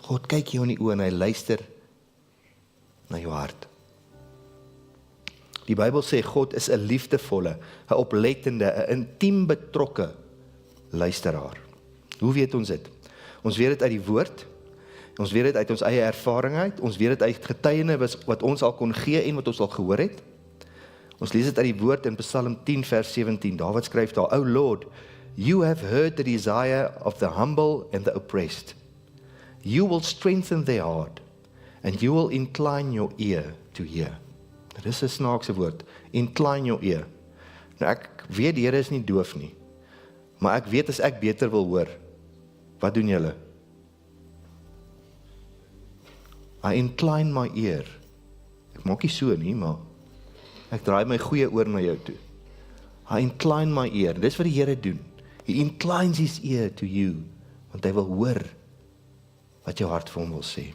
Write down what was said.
God kyk jou in die oë en hy luister na jou hart. Die Bybel sê God is 'n liefdevolle, 'n oplettende, 'n intiem betrokke luisteraar. Hoe weet ons dit? Ons weet dit uit die woord, ons weet dit uit ons eie ervaring uit, ons weet dit uit getuienis wat ons al kon gee en wat ons al gehoor het. Ons lees dit uit die woord in Psalm 10 vers 17. Dawid skryf daar, O Lord, you have heard the desire of the humble and the oppressed. You will strengthen their heart, and you will incline your ear to hear. Dit is 'n snaakse woord, incline your ear. Nou ek weet die Here is nie doof nie, maar ek weet as ek beter wil hoor, wat doen julle? I incline my ear. Ek maak nie so nie, maar ek draai my goeie oor na jou toe. I incline my ear. Dis wat die Here doen. He inclines his ear to you, want hy wil hoor wat jou hart vir hom wil sê.